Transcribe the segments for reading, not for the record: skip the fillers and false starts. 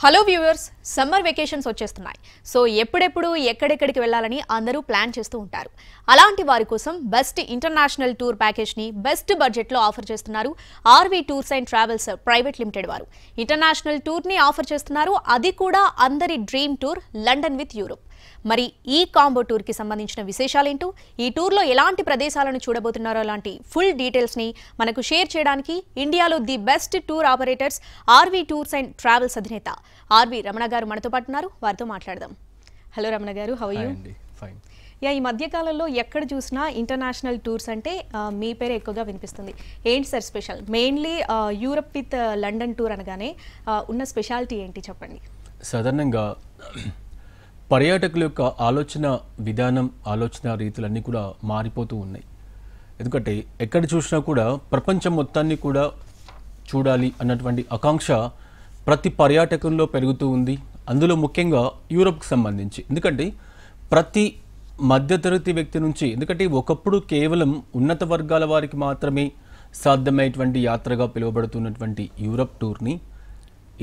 Hello viewers, summer vacations వచ్చేస్తున్నాయి. So ఎప్పుడెప్పుడు ఎక్కడెక్కడికి వెళ్ళాలని అందరూ ప్లాన్ చేస్తూ ఉంటారు. అలాంటి వారి కోసం బెస్ట్ ఇంటర్నేషనల్ టూర్ ప్యాకేజ్ ని బెస్ట్ బడ్జెట్ లో ఆఫర్ చేస్తున్నారు RV tours and travels private limited వారు. ఇంటర్నేషనల్ టూర్ ని ఆఫర్ చేస్తున్నారు, అది కూడా అందరి dream tour London with Europe. మరి ఈ కాంబో టూర్ కి సంబంధించిన విశేషాలేంటో, ఈ టూర్ లో ఎలాంటి ప్రదేశాలను చూడబోతున్నారో లాంటి ఫుల్ డీటెయిల్స్ ని మనకు షేర్ చేయడానికి ఇండియాలో the best tour operators RV tours and travels అధినేత ఆర్వి రమణ గారు మనతో పాటు ఉన్నారు. వారితో మాట్లాడదాం. హలో రమణ గారు, హౌ ఆర్ యు? ఫైన్. ఈ మధ్య కాలంలో ఎక్కడ చూసినా ఇంటర్నేషనల్ టూర్స్ అంటే మీ పేరు ఎక్కువగా వినిపిస్తుంది. ఏంటి sir special? Mainly Europe with London tour అనగానే ఉన్న స్పెషాలిటీ ఏంటి చెప్పండి. సాధారణంగా పర్యాటకుల యొక్క ఆలోచన విధానం, ఆలోచన రీతులన్నీ కూడా మారిపోతూ ఉన్నాయి. ఎందుకంటే ఎక్కడ చూసినా కూడా ప్రపంచం మొత్తాన్ని కూడా చూడాలి అన్నటువంటి ఆకాంక్ష ప్రతి పర్యాటకంలో పెరుగుతూ ఉంది. అందులో ముఖ్యంగా యూరప్కి సంబంధించి. ఎందుకంటే ప్రతి మధ్యతరగతి వ్యక్తి నుంచి, ఎందుకంటే ఒకప్పుడు కేవలం ఉన్నత వర్గాల వారికి మాత్రమే సాధ్యమైనటువంటి యాత్రగా పిలువబడుతున్నటువంటి యూరప్ టూర్ని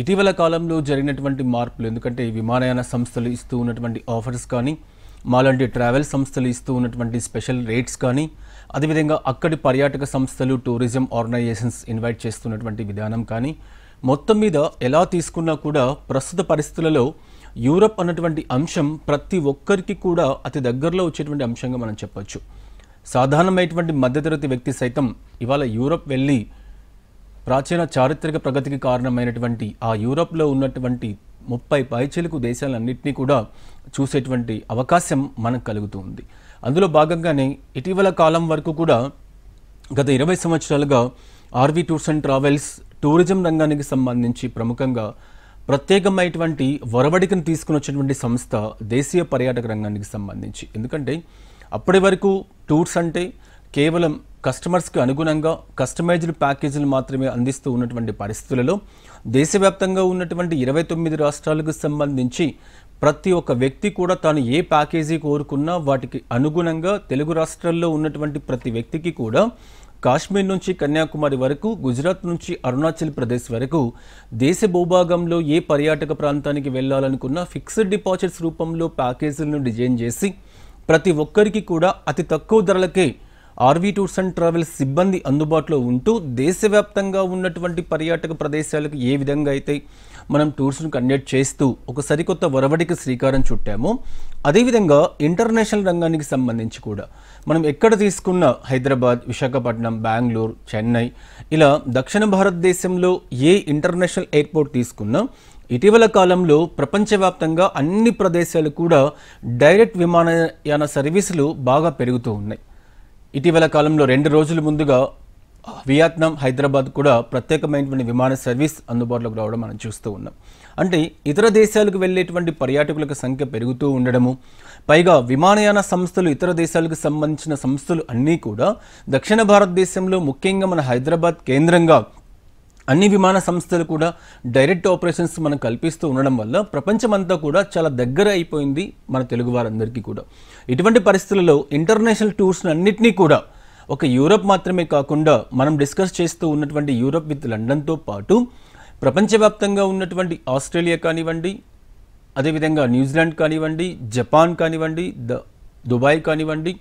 ఇటీవల కాలంలో జరిగినటువంటి మార్పులు, ఎందుకంటే విమానయాన సంస్థలు ఇస్తూ ఉన్నటువంటి ఆఫర్స్ కానీ, మాలాంటి ట్రావెల్ సంస్థలు ఇస్తూ ఉన్నటువంటి స్పెషల్ రేట్స్ కానీ, అదేవిధంగా అక్కడి పర్యాటక సంస్థలు, టూరిజం ఆర్గనైజేషన్స్ ఇన్వైట్ చేస్తున్నటువంటి విధానం కానీ, మొత్తం మీద ఎలా తీసుకున్నా కూడా ప్రస్తుత పరిస్థితులలో యూరప్ అన్నటువంటి అంశం ప్రతి ఒక్కరికి కూడా అతి దగ్గరలో వచ్చేటువంటి అంశంగా మనం చెప్పొచ్చు. సాధారణమైనటువంటి మధ్యతరగతి వ్యక్తి సైతం ఇవాళ యూరప్ వెళ్ళి ప్రాచీన చారిత్రక ప్రగతికి కారణమైనటువంటి ఆ యూరప్లో ఉన్నటువంటి 30 పైచిలుకు దేశాలన్నింటినీ కూడా చూసేటువంటి అవకాశం మనకు కలుగుతూ ఉంది. అందులో భాగంగానే ఇటీవల కాలం వరకు కూడా గత 20 సంవత్సరాలుగా RV tours and travels tourism రంగానికి సంబంధించి ప్రముఖంగా ప్రత్యేకమైనటువంటి ఒరవడికను తీసుకుని వచ్చినటువంటి సంస్థ దేశీయ పర్యాటక రంగానికి సంబంధించి. ఎందుకంటే అప్పటి వరకు టూర్స్ అంటే కేవలం కస్టమర్స్కి అనుగుణంగా కస్టమైజ్డ్ ప్యాకేజీలు మాత్రమే అందిస్తూ ఉన్నటువంటి పరిస్థితులలో దేశవ్యాప్తంగా ఉన్నటువంటి 29 రాష్ట్రాలకు సంబంధించి ప్రతి ఒక్క వ్యక్తి కూడా తాను ఏ ప్యాకేజీ కోరుకున్నా వాటికి అనుగుణంగా తెలుగు రాష్ట్రాల్లో ఉన్నటువంటి ప్రతి వ్యక్తికి కూడా కాశ్మీర్ నుంచి కన్యాకుమారి వరకు, గుజరాత్ నుంచి అరుణాచల్ ప్రదేశ్ వరకు దేశ భూభాగంలో ఏ పర్యాటక ప్రాంతానికి వెళ్ళాలనుకున్నా ఫిక్స్డ్ డిపాజిట్స్ రూపంలో ప్యాకేజీలను డిజైన్ చేసి ప్రతి ఒక్కరికి కూడా అతి తక్కువ ధరలకే ఆర్వి టూర్స్ అండ్ ట్రావెల్స్ సిబ్బంది అందుబాటులో ఉంటూ దేశవ్యాప్తంగా ఉన్నటువంటి పర్యాటక ప్రదేశాలకు ఏ విధంగా అయితే మనం టూర్స్ను కండక్ట్ చేస్తూ ఒక సరికొత్త ఒరవడికి శ్రీకారం చుట్టామో, అదేవిధంగా ఇంటర్నేషనల్ రంగానికి సంబంధించి కూడా మనం ఎక్కడ తీసుకున్న హైదరాబాద్, విశాఖపట్నం, బెంగళూరు, చెన్నై, ఇలా దక్షిణ భారతదేశంలో ఏ ఇంటర్నేషనల్ ఎయిర్పోర్ట్ తీసుకున్నా ఇటీవల కాలంలో ప్రపంచవ్యాప్తంగా అన్ని ప్రదేశాలు కూడా డైరెక్ట్ విమానయాన సర్వీసులు బాగా పెరుగుతూ ఉన్నాయి. ఇటీవల కాలంలో 2 రోజుల ముందుగా వియత్నాం, హైదరాబాద్ కూడా ప్రత్యేకమైనటువంటి విమాన సర్వీస్ అందుబాటులోకి రావడం మనం చూస్తూ ఉన్నాం. అంటే ఇతర దేశాలకు వెళ్ళేటువంటి పర్యాటకుల సంఖ్య పెరుగుతూ ఉండడము, పైగా విమానయాన సంస్థలు ఇతర దేశాలకు సంబంధించిన సంస్థలు అన్నీ కూడా దక్షిణ భారతదేశంలో ముఖ్యంగా మన హైదరాబాద్ కేంద్రంగా అన్ని విమాన సంస్థలు కూడా డైరెక్ట్ ఆపరేషన్స్ మనం కల్పిస్తూ ఉండడం వల్ల ప్రపంచమంతా కూడా చాలా దగ్గర అయిపోయింది మన తెలుగు వారందరికీ కూడా. ఇటువంటి పరిస్థితులలో ఇంటర్నేషనల్ టూర్స్ అన్నింటినీ కూడా ఒక యూరప్ మాత్రమే కాకుండా మనం డిస్కస్ చేస్తూ ఉన్నటువంటి యూరప్ విత్ లండన్తో పాటు ప్రపంచవ్యాప్తంగా ఉన్నటువంటి ఆస్ట్రేలియా కానివ్వండి, అదేవిధంగా న్యూజిలాండ్ కానివ్వండి, జపాన్ కానివ్వండి, దుబాయ్ కానివ్వండి,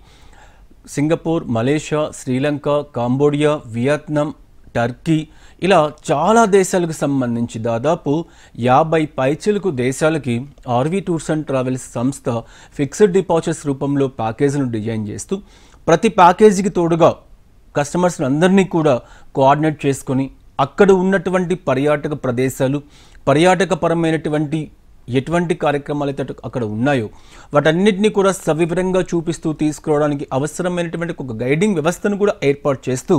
Singapore, Malaysia, Sri Lanka, Cambodia, Vietnam, Turkey, ఇలా చాలా దేశాలకు సంబంధించి దాదాపు 50 పైచిలకు దేశాలకి ఆర్వి టూర్స్ అండ్ ట్రావెల్స్ సంస్థ ఫిక్స్డ్ డిపాజిట్స్ రూపంలో ప్యాకేజీలను డిజైన్ చేస్తూ ప్రతి ప్యాకేజీకి తోడుగా కస్టమర్స్ అందరినీ కూడా కోఆర్డినేట్ చేసుకొని అక్కడ ఉన్నటువంటి పర్యాటక ప్రదేశాలు, పర్యాటకపరమైనటువంటి ఎటువంటి కార్యక్రమాలు అయితే అక్కడ ఉన్నాయో వాటన్నిటినీ కూడా సవివరంగా చూపిస్తూ తీసుకురావడానికి అవసరమైనటువంటి ఒక గైడింగ్ వ్యవస్థను కూడా ఏర్పాటు చేస్తూ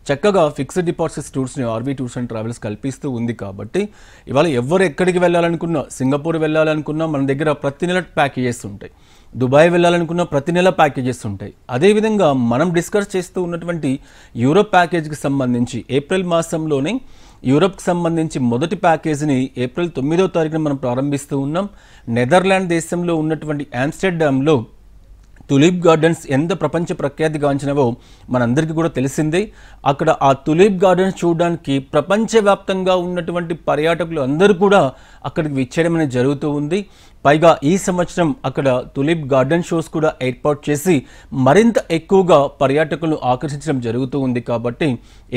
చక్కగా ఫిక్స్డ్ డిపాజిట్స్ టూర్స్ని ఆర్వి టూర్స్ అండ్ ట్రావెల్స్ కల్పిస్తూ ఉంది. కాబట్టి ఇవాళ ఎవరు ఎక్కడికి వెళ్ళాలనుకున్నా, సింగపూర్ వెళ్ళాలనుకున్నా మన దగ్గర ప్రతి నెల ప్యాకేజెస్ ఉంటాయి, దుబాయ్ వెళ్ళాలనుకున్న ప్రతి నెల ప్యాకేజెస్ ఉంటాయి. అదేవిధంగా మనం డిస్కస్ చేస్తూ ఉన్నటువంటి యూరోప్ ప్యాకేజ్కి సంబంధించి ఏప్రిల్ మాసంలోనే యూరోప్కి సంబంధించి మొదటి ప్యాకేజీని ఏప్రిల్ 9వ తారీఖున మనం ప్రారంభిస్తూ ఉన్నాం. నెదర్లాండ్ దేశంలో ఉన్నటువంటి ఆమ్స్టర్డామ్లో తులిప్ గార్డెన్స్ ఎంత ప్రపంచ ప్రఖ్యాతిగాంచినవో మనందరికీ కూడా తెలిసిందే. అక్కడ ఆ తులిప్ గార్డెన్స్ చూడడానికి ప్రపంచవ్యాప్తంగా ఉన్నటువంటి పర్యాటకులు అందరూ కూడా అక్కడికి విచ్చేయడం అనేది జరుగుతూ ఉంది. పైగా ఈ సంవత్సరం అక్కడ తులిప్ గార్డెన్ షోస్ కూడా ఏర్పాటు చేసి మరింత ఎక్కువగా పర్యాటకులను ఆకర్షించడం జరుగుతూ ఉంది. కాబట్టి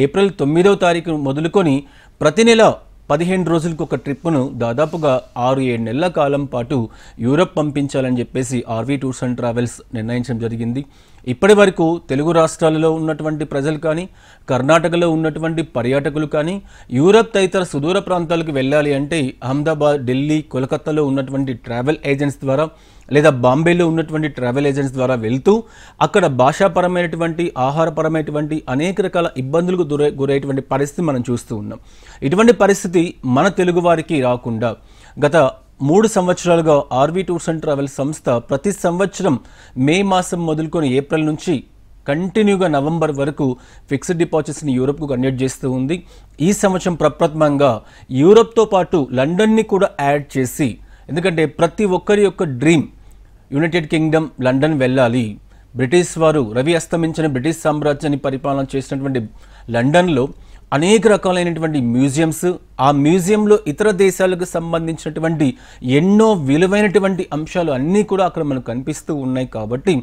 ఏప్రిల్ 9వ తారీఖు మొదలుకొని ప్రతి నెల 15 రోజులకు ఒక ట్రిప్ను దాదాపుగా 6-7 నెలల కాలం పాటు యూరప్ పంపించాలని చెప్పేసి ఆర్వీ టూర్స్ అండ్ ట్రావెల్స్ నిర్ణయించడం జరిగింది. ఇప్పటి వరకు తెలుగు రాష్ట్రాలలో ఉన్నటువంటి ప్రజలు కానీ, కర్ణాటకలో ఉన్నటువంటి పర్యాటకులు కానీ యూరప్ తదితర సుదూర ప్రాంతాలకు వెళ్ళాలి అంటే అహ్మదాబాద్, ఢిల్లీ, కోల్కతాలో ఉన్నటువంటి ట్రావెల్ ఏజెంట్స్ ద్వారా లేదా బాంబేలో ఉన్నటువంటి ట్రావెల్ ఏజెంట్స్ ద్వారా వెళ్తూ అక్కడ భాషాపరమైనటువంటి, ఆహారపరమైనటువంటి అనేక రకాల ఇబ్బందులకు గురయ్యేటువంటి పరిస్థితి మనం చూస్తూ ఉన్నాం. ఇటువంటి పరిస్థితి మన తెలుగు వారికి రాకుండా గత 3 సంవత్సరాలుగా ఆర్వీ టూర్స్ అండ్ ట్రావెల్స్ సంస్థ ప్రతి సంవత్సరం మే మాసం మొదలుకొని ఏప్రిల్ నుంచి కంటిన్యూగా నవంబర్ వరకు ఫిక్స్డ్ డిపాజిట్స్ని యూరప్కు కండక్ట్ చేస్తూ ఉంది. ఈ సంవత్సరం ప్రప్రథమంగా యూరప్తో పాటు లండన్ని కూడా యాడ్ చేసి, ఎందుకంటే ప్రతి ఒక్కరి యొక్క డ్రీమ్ యునైటెడ్ కింగ్డమ్ లండన్ వెళ్ళాలి. బ్రిటిష్ వారు రవి అస్తమించిన బ్రిటిష్ సామ్రాజ్యాన్ని పరిపాలన చేసినటువంటి లండన్లో అనేక రకాలైనటువంటి మ్యూజియంస్, ఆ మ్యూజియంలో ఇతర దేశాలకు సంబంధించినటువంటి ఎన్నో విలువైనటువంటి అంశాలు అన్నీ కూడా అక్కడ మనకు కనిపిస్తూ ఉన్నాయి. కాబట్టి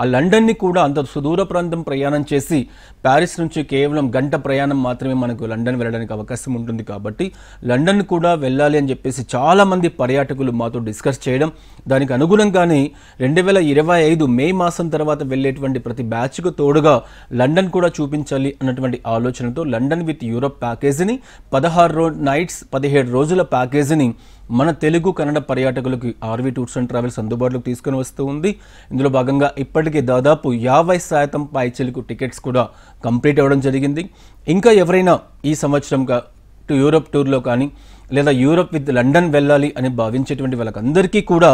ఆ లండన్ని కూడా అంత సుదూర ప్రాంతం ప్రయాణం చేసి ప్యారిస్ నుంచి కేవలం గంట ప్రయాణం మాత్రమే మనకు లండన్ వెళ్ళడానికి అవకాశం ఉంటుంది. కాబట్టి లండన్ కూడా వెళ్ళాలి అని చెప్పేసి చాలామంది పర్యాటకులు మాతో డిస్కస్ చేయడం, దానికి అనుగుణంగానే 2025 మే మాసం తర్వాత వెళ్ళేటువంటి ప్రతి బ్యాచ్కు తోడుగా లండన్ కూడా చూపించాలి అన్నటువంటి ఆలోచనతో లండన్ విత్ యూరప్ ప్యాకేజీని 16 నైట్స్ 17 రోజుల ప్యాకేజీని మన తెలుగు కన్నడ పర్యాటకులకి ఆర్వీ టూర్స్ అండ్ ట్రావెల్స్ అందుబాటులోకి తీసుకొని వస్తూ ఉంది. ఇందులో భాగంగా ఇప్పటికే దాదాపు 50% పైచిలకు టికెట్స్ కూడా కంప్లీట్ అవ్వడం జరిగింది. ఇంకా ఎవరైనా ఈ సంవత్సరం యూరప్ టూర్లో కానీ లేదా యూరప్ విత్ లండన్ వెళ్ళాలి అని భావించేటువంటి వాళ్ళకందరికీ కూడా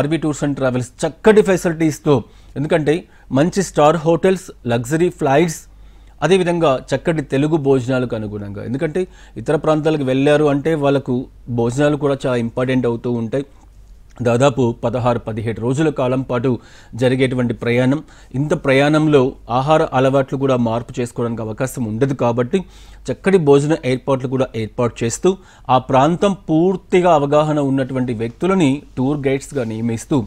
ఆర్వీ టూర్స్ అండ్ ట్రావెల్స్ చక్కటి ఫెసిలిటీస్తో, ఎందుకంటే మంచి స్టార్ హోటల్స్, లగ్జరీ ఫ్లైట్స్, అదేవిధంగా చక్కటి తెలుగు భోజనాలకు అనుగుణంగా, ఎందుకంటే ఇతర ప్రాంతాలకు వెళ్ళారు అంటే వాళ్ళకు భోజనాలు కూడా చాలా ఇంపార్టెంట్ అవుతూ ఉంటాయి. దాదాపు 16-17 రోజుల కాలం పాటు జరిగేటువంటి ప్రయాణం, ఇంత ప్రయాణంలో ఆహార అలవాట్లు కూడా మార్పు చేసుకోవడానికి అవకాశం ఉండదు. కాబట్టి చక్కటి భోజన ఏర్పాట్లు కూడా ఏర్పాటు చేస్తూ ఆ ప్రాంతం పూర్తిగా అవగాహన ఉన్నటువంటి వ్యక్తులని టూర్ గైడ్స్గా నియమిస్తూ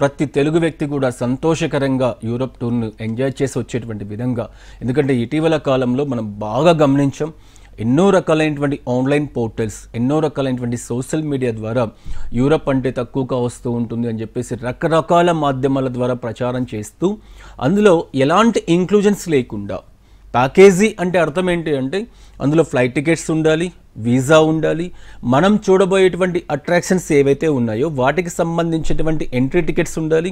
ప్రతి తెలుగు వ్యక్తి కూడా సంతోషకరంగా యూరప్ టూర్ను ఎంజాయ్ చేసి వచ్చేటువంటి విధంగా, ఎందుకంటే ఇటీవల కాలంలో మనం బాగా గమనించాం, ఎన్నో రకాలైనటువంటి ఆన్లైన్ పోర్టల్స్, ఎన్నో రకాలైనటువంటి సోషల్ మీడియా ద్వారా యూరప్ అంటే తక్కువగా వస్తూ ఉంటుంది అని చెప్పేసి రకరకాల మాధ్యమాల ద్వారా ప్రచారం చేస్తూ అందులో ఎలాంటి ఇంక్లూజన్స్ లేకుండా, ప్యాకేజీ అంటే అర్థం ఏంటి అంటే అందులో ఫ్లైట్ టికెట్స్ ఉండాలి, వీసా ఉండాలి, మనం చూడబోయేటువంటి అట్రాక్షన్స్ ఏవైతే ఉన్నాయో వాటికి సంబంధించినటువంటి ఎంట్రీ టికెట్స్ ఉండాలి,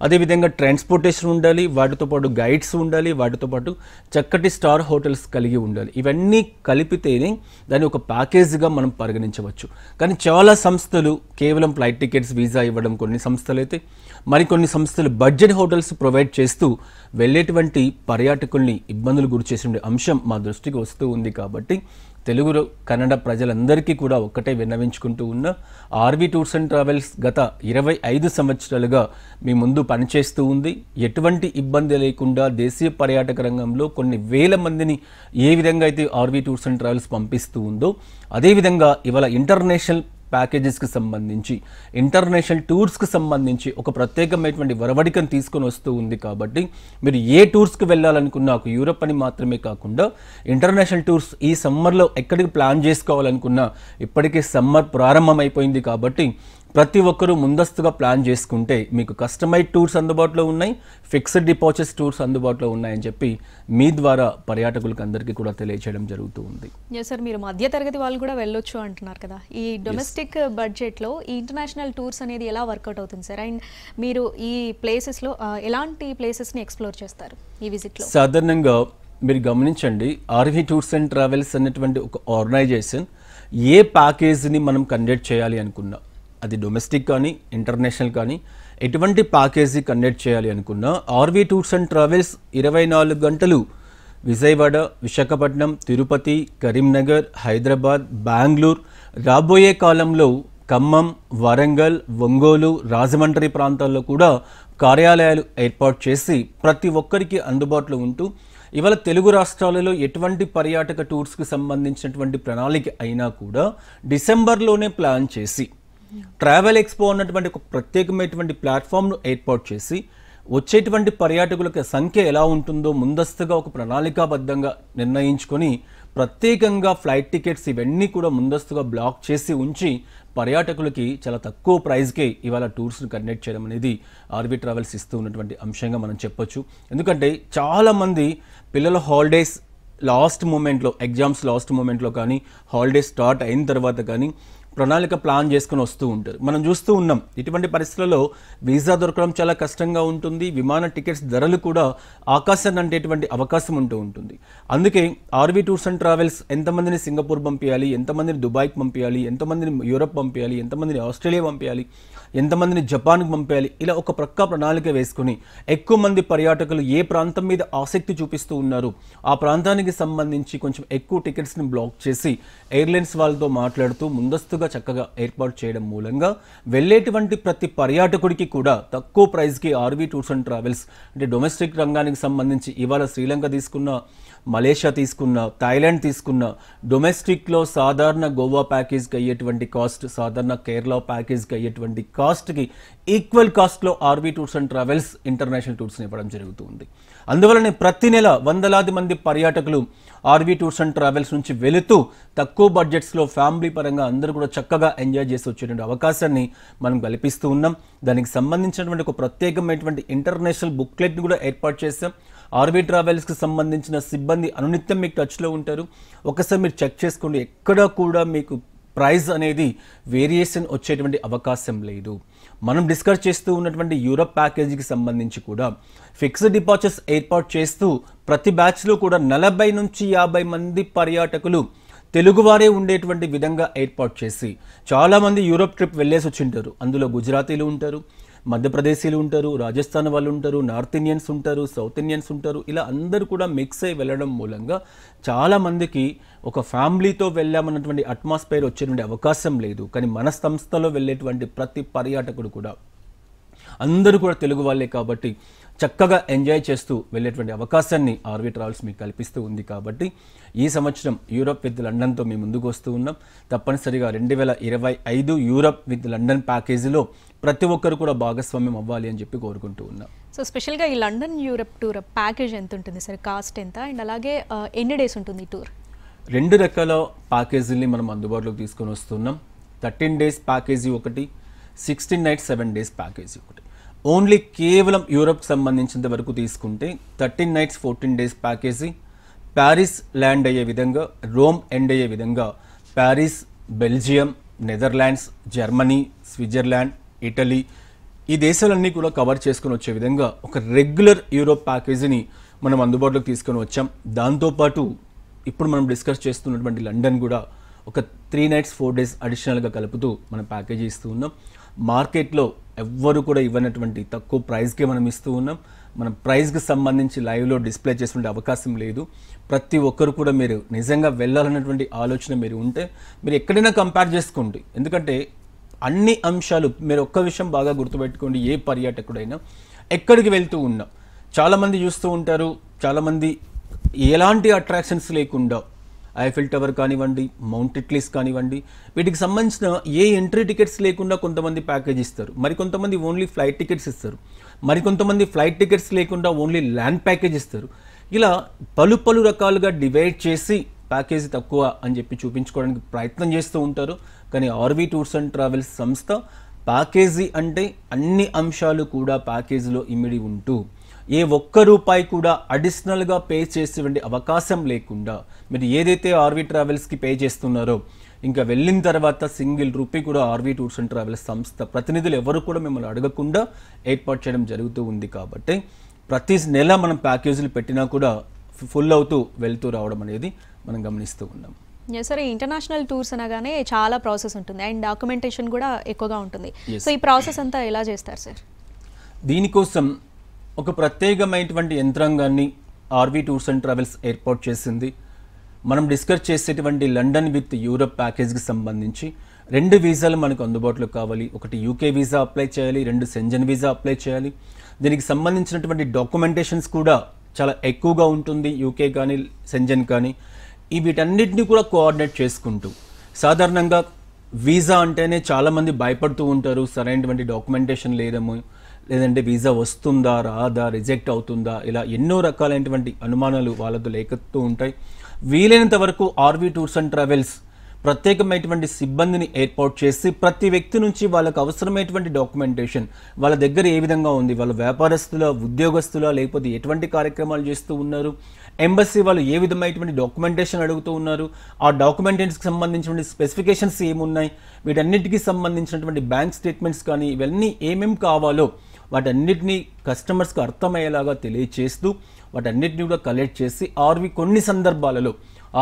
అదేవిధంగా ట్రాన్స్పోర్టేషన్ ఉండాలి, వాటితో పాటు గైడ్స్ ఉండాలి, వాటితో పాటు చక్కటి స్టార్ హోటల్స్ కలిగి ఉండాలి. ఇవన్నీ కలిపితేనే దాన్ని ఒక ప్యాకేజీగా మనం పరిగణించవచ్చు. కానీ చాలా సంస్థలు కేవలం ఫ్లైట్ టికెట్స్, వీసా ఇవ్వడం కొన్ని సంస్థలు అయితే, మరికొన్ని సంస్థలు బడ్జెట్ హోటల్స్ ప్రొవైడ్ చేస్తూ వెళ్ళేటువంటి పర్యాటకుల్ని ఇబ్బందులు గురి చేసే అంశం మా దృష్టికి వస్తూ ఉంది. కాబట్టి తెలుగు కన్నడ ప్రజలందరికీ కూడా ఒక్కటే విన్నవించుకుంటూ ఉన్న ఆర్వీ టూర్స్ అండ్ ట్రావెల్స్ గత 25 సంవత్సరాలుగా మీ ముందు పనిచేస్తూ ఉంది. ఎటువంటి ఇబ్బంది లేకుండా దేశీయ పర్యాటక రంగంలో కొన్ని వేల మందిని ఏ విధంగా అయితే ఆర్వీ టూర్స్ అండ్ ట్రావెల్స్ పంపిస్తూ ఉందో, అదేవిధంగా ఇవాళ ఇంటర్నేషనల్ ప్యాకేజెస్కి సంబంధించి, ఇంటర్నేషనల్ టూర్స్కి సంబంధించి ఒక ప్రత్యేకమైనటువంటి వరవడికను తీసుకొని వస్తూ ఉంది. కాబట్టి మీరు ఏ టూర్స్కి వెళ్ళాలనుకున్నా, యూరప్ అని మాత్రమే కాకుండా ఇంటర్నేషనల్ టూర్స్ ఈ సమ్మర్లో ఎక్కడికి ప్లాన్ చేసుకోవాలనుకున్నా, ఇప్పటికే సమ్మర్ ప్రారంభమైపోయింది. కాబట్టి ప్రతి ఒక్కరూ ముందస్తుగా ప్లాన్ చేసుకుంటే మీకు కస్టమైజ్ టూర్స్ అందుబాటులో ఉన్నాయి, ఫిక్స్డ్ డిపాజిట్స్ టూర్స్ అందుబాటులో ఉన్నాయని చెప్పి మీ ద్వారా పర్యాటకులకు అందరికీ కూడా తెలియజేయడం జరుగుతూ ఉంది. సార్, మీరు మధ్య తరగతి వాళ్ళు కూడా వెళ్ళొచ్చు అంటున్నారు కదా, ఈ డొమెస్టిక్ బడ్జెట్లో ఈ ఇంటర్నేషనల్ టూర్స్ అనేది ఎలా వర్కౌట్ అవుతుంది సార్? అండ్ మీరు ఈ ప్లేసెస్లో ఎలాంటి ప్లేసెస్ని ఎక్స్ప్లోర్ చేస్తారు ఈ విజిట్లో? సాధారణంగా మీరు గమనించండి, ఆర్వీ టూర్స్ అండ్ ట్రావెల్స్ అనేటువంటి ఒక ఆర్గనైజేషన్ ఏ ప్యాకేజీని మనం కండక్ట్ చేయాలి అనుకున్నా, అది డొమెస్టిక్ కానీ ఇంటర్నేషనల్ కానీ ఎటువంటి ప్యాకేజీ కండక్ట్ చేయాలి అనుకున్నా, ఆర్వీ టూర్స్ అండ్ ట్రావెల్స్ 24 గంటలు విజయవాడ, విశాఖపట్నం, తిరుపతి, కరీంనగర్, హైదరాబాద్, బెంగళూరు, రాబోయే కాలంలో ఖమ్మం, వరంగల్, ఒంగోలు, రాజమండ్రి ప్రాంతాల్లో కూడా కార్యాలయాలు ఏర్పాటు చేసి ప్రతి ఒక్కరికి అందుబాటులో ఉంటూ ఇవాళ తెలుగు రాష్ట్రాలలో ఎటువంటి పర్యాటక టూర్స్కి సంబంధించినటువంటి ప్రణాళిక అయినా కూడా డిసెంబర్లోనే ప్లాన్ చేసి ట్రావెల్ ఎక్స్పో అన్నటువంటి ఒక ప్రత్యేకమైనటువంటి ప్లాట్ఫామ్ను ఏర్పాటు చేసి వచ్చేటువంటి పర్యాటకుల సంఖ్య ఎలా ఉంటుందో ముందస్తుగా ఒక ప్రణాళికాబద్ధంగా నిర్ణయించుకొని ప్రత్యేకంగా ఫ్లైట్ టికెట్స్ ఇవన్నీ కూడా ముందస్తుగా బ్లాక్ చేసి ఉంచి పర్యాటకులకి చాలా తక్కువ ప్రైస్కే ఇవాళ టూర్స్ని కండక్ట్ చేయడం అనేది ఆర్వీ ట్రావెల్స్ ఇస్తూ ఉన్నటువంటి అంశంగా మనం చెప్పొచ్చు. ఎందుకంటే చాలామంది పిల్లల హాలిడేస్ లాస్ట్ మూమెంట్లో, ఎగ్జామ్స్ లాస్ట్ మూమెంట్లో కానీ హాలిడేస్ స్టార్ట్ అయిన తర్వాత కానీ ప్రణాళిక ప్లాన్ చేసుకుని వస్తూ ఉంటారు. మనం చూస్తూ ఉన్నాం ఇటువంటి పరిస్థితులలో వీసా దొరకడం చాలా కష్టంగా ఉంటుంది. విమాన టికెట్స్ ధరలు కూడా ఆకాశాన్ని అంటేటువంటి అవకాశం ఉంటూ ఉంటుంది. అందుకే ఆర్వీ టూర్స్ అండ్ ట్రావెల్స్ ఎంతమందిని సింగపూర్ పంపించాలి, ఎంతమందిని దుబాయ్కి పంపించాలి, ఎంతమందిని యూరప్ పంపించాలి, ఎంతమందిని ఆస్ట్రేలియా పంపించాలి, ఎంతమందిని జపాన్కి పంపించాలి, ఇలా ఒక ప్రక్క ప్రణాళిక వేసుకుని ఎక్కువ మంది పర్యాటకులు ఏ ప్రాంతం మీద ఆసక్తి చూపిస్తూ ఉన్నారు ఆ ప్రాంతానికి సంబంధించి కొంచెం ఎక్కువ టికెట్స్ని బ్లాక్ చేసి ఎయిర్లైన్స్ వాళ్ళతో మాట్లాడుతూ ముందస్తుగా చక్కగా ఏర్పాటు చేయడం మూలంగా వెళ్ళేటువంటి ప్రతి పర్యాటకుడికి కూడా తక్కువ ప్రైస్కి ఆర్వీ టూర్స్ అండ్ ట్రావెల్స్ అంటే డొమెస్టిక్ రంగానికి సంబంధించి ఇవాళ శ్రీలంక తీసుకున్న, మలేషియా తీసుకున్న, థాయిలాండ్ తీసుకున్న డొమెస్టిక్లో సాధారణ గోవా ప్యాకేజ్కి అయ్యేటువంటి కాస్ట్, సాధారణ కేరళ ప్యాకేజ్కి అయ్యేటువంటి కాస్ట్కి ఈక్వల్ కాస్ట్లో RV tours and travels international టూర్స్ని ఇవ్వడం జరుగుతుంది. అందువలనే ప్రతి నెల వందలాది మంది పర్యాటకులు ఆర్వీ టూర్స్ అండ్ ట్రావెల్స్ నుంచి వెళుతూ తక్కువ బడ్జెట్స్లో ఫ్యామిలీ పరంగా అందరూ కూడా చక్కగా ఎంజాయ్ చేసి వచ్చేటువంటి అవకాశాన్ని మనం కల్పిస్తూ ఉన్నాం. దానికి సంబంధించినటువంటి ఒక ప్రత్యేకమైనటువంటి ఇంటర్నేషనల్ బుక్లెట్ని కూడా ఏర్పాటు చేస్తాం. ఆర్వీ ట్రావెల్స్కి సంబంధించిన సిబ్బంది అనునిత్యం మీకు టచ్లో ఉంటారు. ఒకసారి మీరు చెక్ చేసుకోండి, ఎక్కడా కూడా మీకు ప్రైస్ అనేది వేరియేషన్ వచ్చేటువంటి అవకాశం లేదు. మనం డిస్కస్ చేస్తూ ఉన్నటువంటి యూరప్ ప్యాకేజీకి సంబంధించి కూడా ఫిక్స్డ్ డిపార్చర్స్ ఏర్పాటు చేస్తూ ప్రతి బ్యాచ్లో కూడా 40 నుంచి 50 మంది పర్యాటకులు తెలుగువారే ఉండేటువంటి విధంగా ఏర్పాటు చేసి చాలామంది యూరప్ ట్రిప్ వెళ్ళేసి వచ్చింటారు. అందులో గుజరాతీలు ఉంటారు, మధ్యప్రదేశీలు ఉంటారు, రాజస్థాన్ వాళ్ళు ఉంటారు, నార్త్ ఇండియన్స్ ఉంటారు, సౌత్ ఇండియన్స్ ఉంటారు. ఇలా అందరూ కూడా మిక్స్ అయి వెళ్ళడం మూలంగా చాలామందికి ఒక ఫ్యామిలీతో వెళ్ళామన్నటువంటి అట్మాస్ఫియర్ వచ్చేటువంటి అవకాశం లేదు. కానీ మన సంస్థలో వెళ్ళేటువంటి ప్రతి పర్యాటకుడు కూడా అందరూ కూడా తెలుగు వాళ్ళే కాబట్టి చక్కగా ఎంజాయ్ చేస్తూ వెళ్ళేటువంటి అవకాశాన్ని ఆర్వీ ట్రావెల్స్ మీకు కల్పిస్తూ ఉంది. కాబట్టి ఈ సంవత్సరం యూరప్ విత్ లండన్తో మేము ముందుకు వస్తూ ఉన్నాం. తప్పనిసరిగా 2025 యూరప్ విత్ లండన్ ప్యాకేజీలో ప్రతి ఒక్కరు కూడా భాగస్వామ్యం అవ్వాలి అని చెప్పి కోరుకుంటూ ఉన్నాం. సో స్పెషల్గా ఈ లండన్ యూరప్ టూర్ ప్యాకేజ్ ఎంత ఉంటుంది సార్, కాస్ట్ ఎంత, అండ్ అలాగే ఎన్ని డేస్ ఉంటుంది ఈ టూర్? 2 రకాల ప్యాకేజీని మనం అందుబాటులోకి తీసుకొని వస్తున్నాం. 13 డేస్ ప్యాకేజీ ఒకటి, 16 నైట్స్ 7 డేస్ ప్యాకేజీ ఒకటి. ఓన్లీ కేవలం యూరప్కి సంబంధించినంత వరకు తీసుకుంటే 13 nights 14 days package Paris land అయ్యే విధంగా, రోమ్ ఎండ్ అయ్యే విధంగా Paris, Belgium, Netherlands, Germany, Switzerland, Italy ఈ దేశాలన్నీ కూడా కవర్ చేసుకొని వచ్చే విధంగా ఒక రెగ్యులర్ యూరోప్ ప్యాకేజీని మనం అందుబాటులోకి తీసుకొని వచ్చాం. దాంతోపాటు ఇప్పుడు మనం డిస్కస్ చేస్తున్నటువంటి లండన్ కూడా ఒక 3 నైట్స్ 4 డేస్ అడిషనల్గా కలుపుతూ మనం ప్యాకేజీ ఇస్తూ ఉన్నాం. మార్కెట్లో ఎవ్వరు కూడా ఇవ్వనటువంటి తక్కువ ప్రైస్కే మనం ఇస్తూ ఉన్నాం. మనం ప్రైస్కి సంబంధించి లైవ్లో డిస్ప్లే చేసే అవకాశం లేదు. ప్రతి ఒక్కరు కూడా మీరు నిజంగా వెళ్ళాలన్నటువంటి ఆలోచన మీరు ఉంటే మీరు ఎక్కడైనా కంపేర్ చేసుకోండి. ఎందుకంటే అన్ని అంశాలు మీరు ఒక్క విషయం బాగా గుర్తుపెట్టుకోండి, ఏ పర్యాటకుడైనా ఎక్కడికి వెళ్తూ ఉన్నా చాలామంది చూస్తూ ఉంటారు, చాలామంది ఎలాంటి అట్రాక్షన్స్ లేకుండా ఐఫిల్ టవర్ కానివ్వండి, మౌంట్ ఇట్లీస్ కానివ్వండి, వీటికి సంబంధించిన ఏ ఎంట్రీ టికెట్స్ లేకుండా కొంతమంది ప్యాకేజ్ ఇస్తారు, మరికొంతమంది ఓన్లీ ఫ్లైట్ టికెట్స్ ఇస్తారు, మరికొంతమంది ఫ్లైట్ టికెట్స్ లేకుండా ఓన్లీ ల్యాండ్ ప్యాకేజ్ ఇస్తారు. ఇలా పలు రకాలుగా డివైడ్ చేసి ప్యాకేజీ తక్కువ అని చెప్పి చూపించుకోవడానికి ప్రయత్నం చేస్తూ ఉంటారు. కానీ ఆర్వీ టూర్స్ అండ్ ట్రావెల్స్ సంస్థ ప్యాకేజీ అంటే అన్ని అంశాలు కూడా ప్యాకేజీలో ఇమిడి ఉంటూ ఏ ఒక్క రూపాయి కూడా అడిషనల్గా పే చేసేటువంటి అవకాశం లేకుండా మీరు ఏదైతే ఆర్వీ ట్రావెల్స్కి పే చేస్తున్నారో ఇంకా వెళ్ళిన తర్వాత సింగిల్ రూపీ కూడా ఆర్వీ టూర్స్ అండ్ ట్రావెల్స్ సంస్థ ప్రతినిధులు ఎవరు కూడా మిమ్మల్ని అడగకుండా ఏర్పాటు చేయడం జరుగుతూ ఉంది. కాబట్టి ప్రతి నెల మనం ప్యాకేజీలు పెట్టినా కూడా ఫుల్ అవుతూ వెళ్తూ రావడం అనేది మనం గమనిస్తూ ఉన్నాం. సరే, ఇంటర్నేషనల్ టూర్స్ అనగానే చాలా ప్రాసెస్ ఉంటుంది అండ్ డాక్యుమెంటేషన్ కూడా ఎక్కువగా ఉంటుంది. సో ఈ ప్రాసెస్ అంతా ఎలా చేస్తారు సార్? దీనికోసం ఒక ప్రత్యేకమైనటువంటి యంత్రాంగాన్ని ఆర్వీ టూర్స్ అండ్ ట్రావెల్స్ ఏర్పాటు చేసింది. మనం డిస్కస్ చేసేటువంటి లండన్ విత్ యూరప్ ప్యాకేజ్కి సంబంధించి 2 వీసాలు మనకు అందుబాటులో కావాలి. ఒకటి యూకే వీసా అప్లై చేయాలి, 2 సెంజన్ వీసా అప్లై చేయాలి. దీనికి సంబంధించినటువంటి డాక్యుమెంటేషన్స్ కూడా చాలా ఎక్కువగా ఉంటుంది. యూకే కానీ సెంజన్ కానీ వీటన్నిటిని కూడా కోఆర్డినేట్ చేసుకుంటూ, సాధారణంగా వీసా అంటేనే చాలామంది భయపడుతూ ఉంటారు. సరైనటువంటి డాక్యుమెంటేషన్ లేదంటే వీసా వస్తుందా రాదా, రిజెక్ట్ అవుతుందా, ఇలా ఎన్నో రకాలైనటువంటి అనుమానాలు వాళ్ళతో లేకపోతూ ఉంటాయి. వీలైనంత వరకు ఆర్వీ టూర్స్ అండ్ ట్రావెల్స్ ప్రత్యేకమైనటువంటి సిబ్బందిని ఏర్పాటు చేసి ప్రతి వ్యక్తి నుంచి వాళ్ళకు అవసరమైనటువంటి డాక్యుమెంటేషన్ వాళ్ళ దగ్గర ఏ విధంగా ఉంది, వాళ్ళ వ్యాపారస్తుల, ఉద్యోగస్తుల, లేకపోతే ఎటువంటి కార్యక్రమాలు చేస్తూ ఉన్నారు, ఎంబసీ వాళ్ళు ఏ విధమైనటువంటి డాక్యుమెంటేషన్ అడుగుతూ ఉన్నారు, ఆ డాక్యుమెంటేషన్స్కి సంబంధించినటువంటి స్పెసిఫికేషన్స్ ఏమున్నాయి, వీటన్నిటికీ సంబంధించినటువంటి బ్యాంక్ స్టేట్మెంట్స్ కానీ ఇవన్నీ ఏమేమి కావాలో వాటన్నిటినీ కస్టమర్స్కి అర్థమయ్యేలాగా తెలియచేస్తూ వాటన్నిటిని కూడా కలెక్ట్ చేసి కొన్ని సందర్భాలలో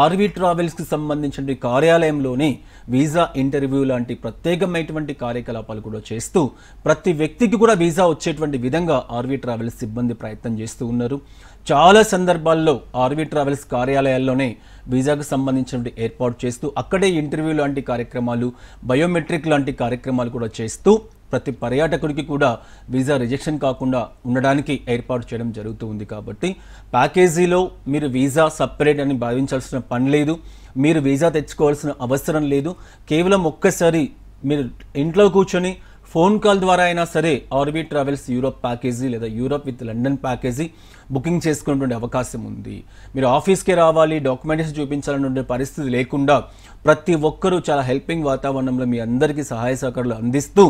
ఆర్వీ ట్రావెల్స్కి సంబంధించిన కార్యాలయంలోనే వీసా ఇంటర్వ్యూ లాంటి ప్రత్యేకమైనటువంటి కార్యకలాపాలు కూడా చేస్తూ ప్రతి వ్యక్తికి కూడా వీసా వచ్చేటువంటి విధంగా ఆర్వీ ట్రావెల్స్ సిబ్బంది ప్రయత్నం చేస్తూ ఉన్నారు. చాలా సందర్భాల్లో ఆర్వీ ట్రావెల్స్ కార్యాలయాల్లోనే వీసాకు సంబంధించినటువంటి ఏర్పాటు చేస్తూ అక్కడే ఇంటర్వ్యూ లాంటి కార్యక్రమాలు, బయోమెట్రిక్ లాంటి కార్యక్రమాలు కూడా చేస్తూ ప్రతి పర్యాటకుడికి కూడా వీసా రిజెక్షన్ కాకుండా ఉండడానికి ఏర్పాటు చేయడం జరుగుతూ ఉంది. కాబట్టి ప్యాకేజీలో మీరు వీసా సపరేట్ అని భావించాల్సిన పని లేదు, మీరు వీసా తెచ్చుకోవాల్సిన అవసరం లేదు. కేవలం ఒక్కసారి మీరు ఇంట్లో కూర్చొని ఫోన్ కాల్ ద్వారా అయినా సరే ఆర్వీ ట్రావెల్స్ యూరోప్ ప్యాకేజీ లేదా Europe with London package booking చేసుకునేటువంటి అవకాశం ఉంది. మీరు ఆఫీస్కే రావాలి, డాక్యుమెంటేషన్ చూపించాలనే పరిస్థితి లేకుండా ప్రతి ఒక్కరూ చాలా హెల్పింగ్ వాతావరణంలో మీ అందరికీ సహాయ సహకారాలు అందిస్తూ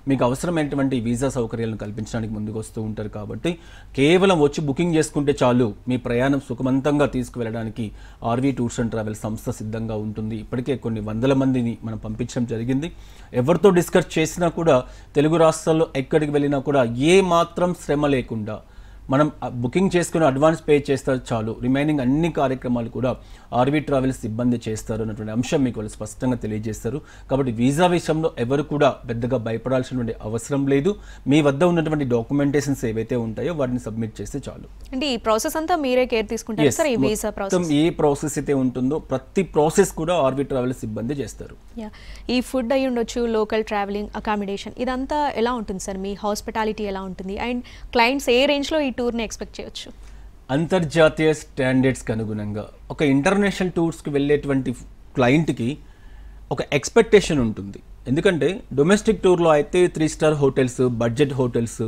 మీకు అవసరమైనటువంటి వీసా సౌకర్యాలను కల్పించడానికి ముందుకు వస్తూ ఉంటారు. కాబట్టి కేవలం వచ్చి బుకింగ్ చేసుకుంటే చాలు, మీ ప్రయాణం సుఖవంతంగా తీసుకువెళ్ళడానికి ఆర్వీ టూర్స్ అండ్ ట్రావెల్ సంస్థ సిద్ధంగా ఉంటుంది. ఇప్పటికే కొన్ని వందల మందిని మనం పంపించడం జరిగింది. ఎవరితో డిస్కస్ చేసినా కూడా తెలుగు రాష్ట్రాల్లో ఎక్కడికి వెళ్ళినా కూడా ఏ మాత్రం శ్రమ లేకుండా మనం బుకింగ్ చేసుకుని అడ్వాన్స్ పే చేస్తారు చాలు, రిమైనింగ్ అన్ని కార్యక్రమాలు కూడా ఆర్వీ ట్రావెల్స్ సిబ్బంది చేస్తారు అన్నటువంటి అంశం మీకు వాళ్ళు స్పష్టంగా తెలియజేస్తారు. కాబట్టి వీసా విషయంలో ఎవరు కూడా పెద్దగా భయపడాల్సినటువంటి అవసరం లేదు. మీ వద్ద ఉన్నటువంటి డాక్యుమెంటేషన్స్ ఏవైతే ఉంటాయో వాటిని సబ్మిట్ చేస్తే చాలు. అంటే ఈ ప్రాసెస్ అంతా మీరే కేర్ తీసుకుంటారు సార్? ఈ వీసా ప్రాసెస్ ఏ ప్రాసెస్ అయితే ఉంటుందో ప్రతి ప్రాసెస్ కూడా ఆర్వీ ట్రావెల్స్ సిబ్బంది చేస్తారు. ఈ ఫుడ్ అయ్యి ఉండొచ్చు, లోకల్ ట్రావెలింగ్, అకామిడేషన్, ఇదంతా ఎలా ఉంటుంది సార్? మీ హాస్పిటాలిటీ ఎలా ఉంటుంది? అండ్ క్లయింట్స్ ఏ రేంజ్లో ఈ టూర్ని ఎక్స్పెక్ట్ చేయొచ్చు? అంతర్జాతీయ స్టాండర్డ్స్కి అనుగుణంగా ఒక ఇంటర్నేషనల్ టూర్స్కి వెళ్ళేటువంటి క్లయింట్కి ఒక ఎక్స్పెక్టేషన్ ఉంటుంది. ఎందుకంటే డొమెస్టిక్ టూర్లో అయితే 3 స్టార్ హోటల్స్, బడ్జెట్ హోటల్స్,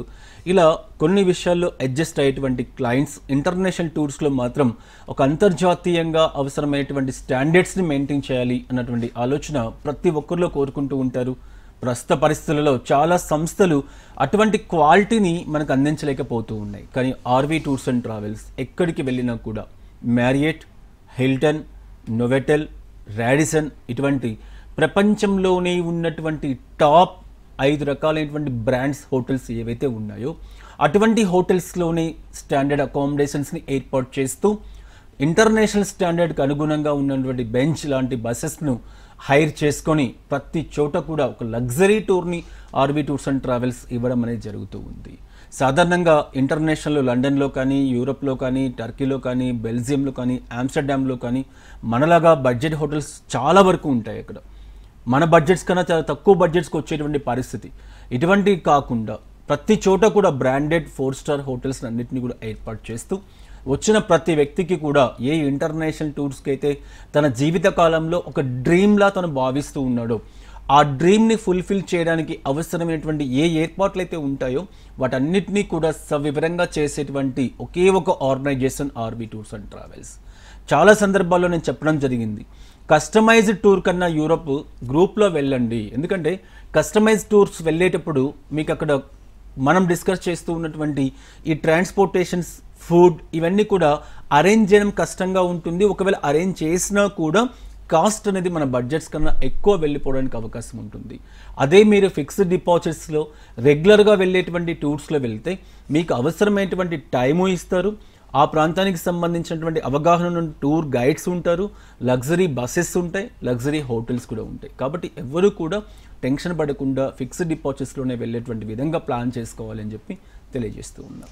ఇలా కొన్ని విషయాల్లో అడ్జస్ట్ అయ్యేటువంటి క్లయింట్స్ ఇంటర్నేషనల్ టూర్స్లో మాత్రం ఒక అంతర్జాతీయంగా అవసరమైనటువంటి స్టాండర్డ్స్ని మెయింటైన్ చేయాలి అన్నటువంటి ఆలోచన ప్రతి ఒక్కరిలో కోరుకుంటూ ఉంటారు. ప్రస్తుత పరిస్థితులలో చాలా సంస్థలు అటువంటి క్వాలిటీని మనకు అందించలేకపోతూ ఉన్నాయి. కానీ ఆర్వీ టూర్స్ అండ్ ట్రావెల్స్ ఎక్కడికి వెళ్ళినా కూడా మ్యారియట్, హిల్టన్, నోవెటెల్, రాడిసన్ ఇటువంటి ప్రపంచంలోనే ఉన్నటువంటి టాప్ 5 రకాలైనటువంటి బ్రాండ్స్ హోటల్స్ ఏవైతే ఉన్నాయో అటువంటి హోటల్స్లోనే స్టాండర్డ్ అకామిడేషన్స్ని ఏర్పాటు చేస్తూ ఇంటర్నేషనల్ స్టాండర్డ్కి అనుగుణంగా ఉన్నటువంటి బెంచ్ లాంటి బస్సెస్ను హైర్ చేసుకొని ప్రతి చోట కూడా ఒక లగ్జరీ టూర్ని ఆర్వీ టూర్స్ అండ్ ట్రావెల్స్ ఇవ్వడం అనేది జరుగుతూ ఉంది. సాధారణంగా ఇంటర్నేషనల్లో లండన్లో కానీ, యూరోప్లో కానీ, టర్కీలో కానీ, బెల్జియంలో కానీ, ఆమ్స్టర్డామ్లో కానీ మనలాగా బడ్జెట్ హోటల్స్ చాలా వరకు ఉంటాయి. అక్కడ మన బడ్జెట్స్ కన్నా చాలా తక్కువ బడ్జెట్స్కి వచ్చేటువంటి పరిస్థితి. ఇటువంటివి కాకుండా ప్రతి చోట కూడా బ్రాండెడ్ 4 స్టార్ హోటల్స్ అన్నింటినీ కూడా ఏర్పాటు చేస్తూ వచ్చిన ప్రతి వ్యక్తికి కూడా ఏ ఇంటర్నేషనల్ టూర్స్కి అయితే తన జీవిత కాలంలో ఒక డ్రీమ్లా తను భావిస్తూ ఉన్నాడో ఆ డ్రీమ్ని ఫుల్ఫిల్ చేయడానికి అవసరమైనటువంటి ఏ ఏర్పాట్లు అయితే ఉంటాయో వాటన్నిటినీ కూడా సవివరంగా చేసేటువంటి ఒకే ఒక organization RV tours and travels. చాలా సందర్భాల్లో నేను చెప్పడం జరిగింది, కస్టమైజ్డ్ టూర్ కన్నా యూరోప్ గ్రూప్లో వెళ్ళండి. ఎందుకంటే కస్టమైజ్డ్ టూర్స్ వెళ్ళేటప్పుడు మీకు అక్కడ మనం డిస్కస్ చేస్తూ ఉన్నటువంటి ఈ ట్రాన్స్పోర్టేషన్స్, ఫుడ్ ఇవన్నీ కూడా అరేంజ్ చేయడం కష్టంగా ఉంటుంది. ఒకవేళ అరేంజ్ చేసినా కూడా కాస్ట్ అనేది మన బడ్జెట్స్ కన్నా ఎక్కువ వెళ్ళిపోవడానికి అవకాశం ఉంటుంది. అదే మీరు ఫిక్స్డ్ డిపాజిట్స్లో రెగ్యులర్గా వెళ్ళేటువంటి టూర్స్లో వెళ్తే మీకు అవసరమైనటువంటి టైము ఇస్తారు, ఆ ప్రాంతానికి సంబంధించినటువంటి అవగాహన ఉన్న టూర్ గైడ్స్ ఉంటారు, లగ్జరీ బస్సెస్ ఉంటాయి, లగ్జరీ హోటల్స్ కూడా ఉంటాయి. కాబట్టి ఎవరు కూడా టెన్షన్ పడకుండా ఫిక్స్డ్ డిపాజిట్స్లోనే వెళ్ళేటువంటి విధంగా ప్లాన్ చేసుకోవాలని చెప్పి తెలియజేస్తూ ఉన్నాం.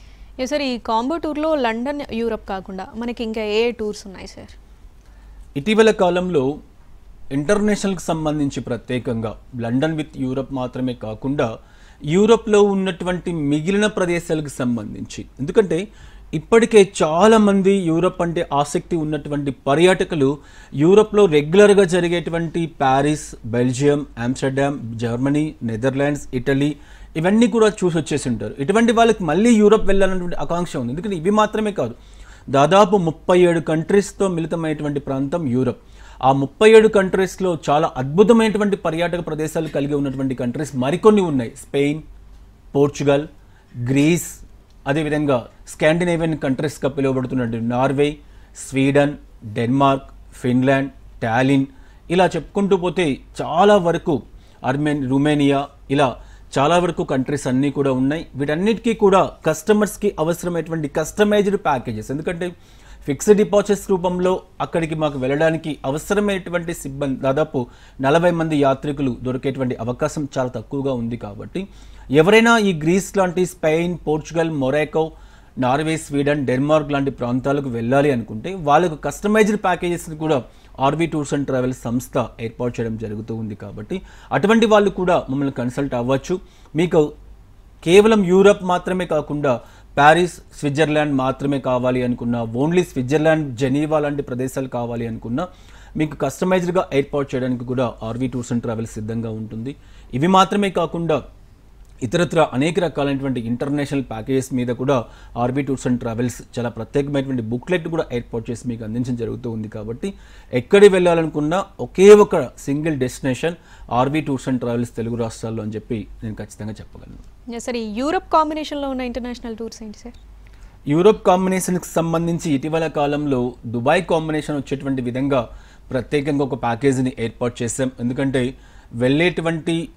సార్, ఈ కాంబో టూర్లో లండన్, యూరప్ కాకుండా మనకి ఇంకా ఏ టూర్స్ ఉన్నాయి సార్? ఇటీవల కాలంలో ఇంటర్నేషనల్కి సంబంధించి ప్రత్యేకంగా లండన్ విత్ యూరప్ మాత్రమే కాకుండా యూరోప్లో ఉన్నటువంటి మిగిలిన ప్రదేశాలకు సంబంధించి. ఎందుకంటే ఇప్పటికే చాలామంది యూరోప్ అంటే ఆసక్తి ఉన్నటువంటి పర్యాటకులు యూరోప్లో రెగ్యులర్గా జరిగేటువంటి Paris, Belgium, Amsterdam, Germany, Netherlands, Italy ఇవన్నీ కూడా చూసి వచ్చేసి ఉంటారు. ఇటువంటి వాళ్ళకి మళ్ళీ యూరోప్ వెళ్ళాలన్నటువంటి ఆకాంక్ష ఉంది. ఎందుకంటే ఇవి మాత్రమే కాదు, దాదాపు 37 కంట్రీస్తో మిళితమైనటువంటి ప్రాంతం యూరోప్. ఆ 37 కంట్రీస్లో చాలా అద్భుతమైనటువంటి పర్యాటక ప్రదేశాలు కలిగి ఉన్నటువంటి కంట్రీస్ మరికొన్ని ఉన్నాయి. స్పెయిన్, పోర్చుగల్, గ్రీస్, అదేవిధంగా స్కాండినేవియన్ కంట్రీస్గా పిలువబడుతున్నటువంటి Norway, Sweden, Denmark, Finland, Tallinn, ఇలా చెప్పుకుంటూ పోతే చాలా వరకు రుమేనియా, ఇలా చాలా వరకు కంట్రీస్ అన్నీ కూడా ఉన్నాయి. వీటన్నిటికీ కూడా కస్టమర్స్కి అవసరమైనటువంటి కస్టమైజ్డ్ ప్యాకేజెస్. ఎందుకంటే ఫిక్స్డ్ డిపాజిట్స్ రూపంలో అక్కడికి మాకు వెళ్ళడానికి అవసరమైనటువంటి సిబ్బంది దాదాపు 40 మంది యాత్రికులు దొరికేటువంటి అవకాశం చాలా తక్కువగా ఉంది. కాబట్టి ఎవరైనా ఈ గ్రీస్ లాంటి, Spain, Portugal, Morocco, Norway, Sweden, Denmark లాంటి ప్రాంతాలకు వెళ్ళాలి అనుకుంటే వాళ్ళకు కస్టమైజ్డ్ ప్యాకేజెస్ని కూడా ఆర్వీ టూర్స్ అండ్ ట్రావెల్స్ సంస్థ ఏర్పాటు చేయడం జరుగుతూ ఉంది. కాబట్టి అటువంటి వాళ్ళు కూడా మమ్మల్ని కన్సల్ట్ అవ్వచ్చు. మీకు కేవలం యూరప్ మాత్రమే కాకుండా ప్యారిస్, స్విట్జర్లాండ్ మాత్రమే కావాలి అనుకున్నా, ఓన్లీ స్విట్జర్లాండ్, జెనీవా లాంటి ప్రదేశాలు కావాలి అనుకున్నా మీకు కస్టమైజ్డ్గా ఏర్పాటు చేయడానికి కూడా ఆర్వీ టూర్స్ అండ్ ట్రావెల్స్ సిద్ధంగా ఉంటుంది. ఇవి మాత్రమే కాకుండా ఇతరత్ర అనేక రకాలైనటువంటి ఇంటర్నేషనల్ ప్యాకేజెస్ మీద కూడా ఆర్బీ టూర్స్ అండ్ ట్రావెల్స్ చాలా ప్రత్యేకమైనటువంటి బుక్లెట్ కూడా ఏర్పాటు చేసి మీకు అందించడం జరుగుతూ ఉంది. కాబట్టి ఎక్కడికి వెళ్ళాలనుకున్నా ఒకే ఒక single destination RB tours and travels Telugu రాష్ట్రాల్లో అని చెప్పి నేను ఖచ్చితంగా చెప్పగలను. సార్, ఈ యూరోప్ కాంబినేషన్లో ఉన్న ఇంటర్నేషనల్ టూర్స్ ఏంటి సార్? యూరోప్ కాంబినేషన్కి సంబంధించి ఇటీవల కాలంలో దుబాయ్ కాంబినేషన్ వచ్చేటువంటి విధంగా ప్రత్యేకంగా ఒక ప్యాకేజీని ఏర్పాటు చేశాం. ఎందుకంటే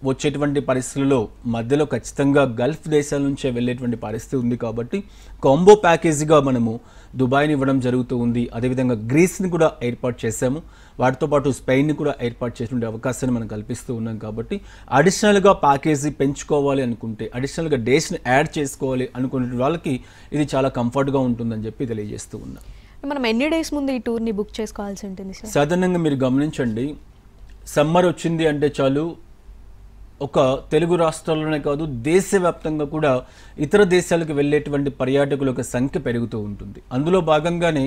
వచ్చేటువంటి పరిస్థితుల్లో మధ్యలో ఖచ్చితంగా గల్ఫ్ దేశాల నుంచే వెళ్ళేటువంటి పరిస్థితి ఉంది. కాబట్టి కాంబో ప్యాకేజీగా మనము దుబాయ్ని ఇవ్వడం జరుగుతూ ఉంది. అదేవిధంగా గ్రీస్ని కూడా ఏర్పాటు చేశాము. వాటితో పాటు స్పెయిన్ని కూడా ఏర్పాటు చేసేటువంటి అవకాశాన్ని మనం కల్పిస్తూ ఉన్నాం. కాబట్టి అడిషనల్గా ప్యాకేజీ పెంచుకోవాలి అనుకుంటే, అడిషనల్గా డేస్ని యాడ్ చేసుకోవాలి అనుకునే వాళ్ళకి ఇది చాలా కంఫర్ట్గా ఉంటుందని చెప్పి తెలియజేస్తూ ఉన్నాం. మనం ఎన్ని డేస్ ముందు ఈ టూర్ని బుక్ చేసుకోవాల్సి ఉంటుంది సార్? సాధారణంగా మీరు గమనించండి, సమ్మర్ వచ్చింది అంటే చాలు ఒక తెలుగు రాష్ట్రాల్లోనే కాదు దేశవ్యాప్తంగా కూడా ఇతర దేశాలకు వెళ్ళేటువంటి పర్యాటకుల యొక్క సంఖ్య పెరుగుతూ ఉంటుంది. అందులో భాగంగానే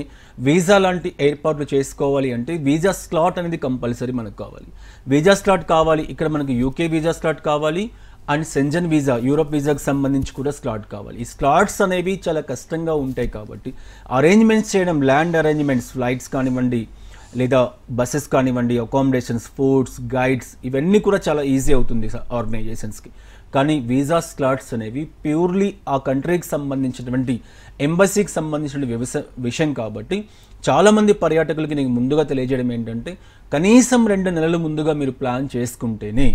వీసా లాంటి ఏర్పాట్లు చేసుకోవాలి అంటే వీసా స్లాట్ అనేది కంపల్సరీ మనకు కావాలి. వీసా స్లాట్ కావాలి, ఇక్కడ మనకు యూకే వీసా స్లాట్ కావాలి అండ్ సెంజన్ వీసా, యూరోప్ వీసాకు సంబంధించి కూడా స్లాట్ కావాలి. ఈ స్లాట్స్ అనేవి చాలా కష్టంగా ఉంటాయి. కాబట్టి అరేంజ్మెంట్స్ చేయడం, ల్యాండ్ అరేంజ్మెంట్స్, ఫ్లైట్స్ కానివ్వండి లేదా బస్సెస్ కానివ్వండి, అకామిడేషన్స్, ఫుడ్స్, గైడ్స్ ఇవన్నీ కూడా చాలా ఈజీ అవుతుంది ఆర్గనైజేషన్స్కి. కానీ వీసా స్లాట్స్ అనేవి ప్యూర్లీ ఆ కంట్రీకి సంబంధించినటువంటి ఎంబసీకి సంబంధించిన విషయం. కాబట్టి చాలామంది పర్యాటకులకి నేను ముందుగా తెలియజేయడం ఏంటంటే కనీసం 2 నెలల ముందుగా మీరు ప్లాన్ చేసుకుంటేనే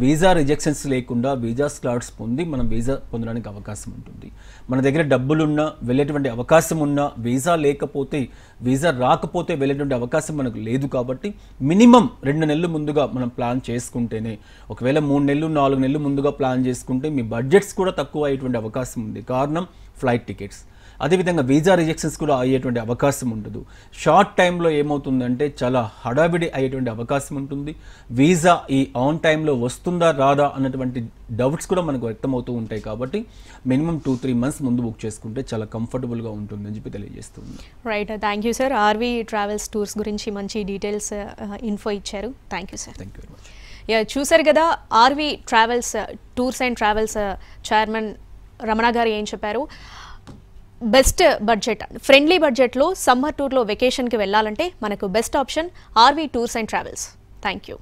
వీసా రిజెక్షన్స్ లేకుండా వీసా స్లాట్స్ పొంది మనం వీసా పొందడానికి అవకాశం ఉంటుంది. మన దగ్గర డబ్బులున్నా వెళ్ళేటువంటి అవకాశం ఉన్నా, వీసా లేకపోతే, వీసా రాకపోతే వెళ్ళేటువంటి అవకాశం మనకు లేదు. కాబట్టి మినిమం 2 నెలలు ముందుగా మనం ప్లాన్ చేసుకుంటేనే, ఒకవేళ 3 నెలలు 4 నెలలు ముందుగా ప్లాన్ చేసుకుంటే మీ బడ్జెట్స్ కూడా తక్కువ అయ్యేటువంటి అవకాశం ఉంది. కారణం ఫ్లైట్ టికెట్స్. అదేవిధంగా వీసా రిజెక్షన్స్ కూడా అయ్యేటువంటి అవకాశం ఉండదు. షార్ట్ టైంలో ఏమవుతుందంటే చాలా హడావిడి అయ్యేటువంటి అవకాశం ఉంటుంది. వీసా ఈ ఆన్ టైంలో వస్తుందా రాదా అన్నటువంటి డౌట్స్ కూడా మనకు వ్యక్తమవుతూ ఉంటాయి. కాబట్టి మినిమం 2-3 మంత్స్ ముందు బుక్ చేసుకుంటే చాలా కంఫర్టబుల్గా ఉంటుందని చెప్పి తెలియజేస్తుంది. Right, thank you sir. RV travels tours గురించి మంచి డీటెయిల్స్ ఇన్ఫో ఇచ్చారు. Thank you sir. Thank you very much. చూసారు కదా RV travels tours and travels chairman Ramana garu ఏం చెప్పారు. బెస్ట్ బడ్జెట్, ఫ్రెండ్లీ బడ్జెట్లో సమ్మర్ టూర్లో వెకేషన్కి వెళ్ళాలంటే మనకు best option RV tours and travels. Thank you.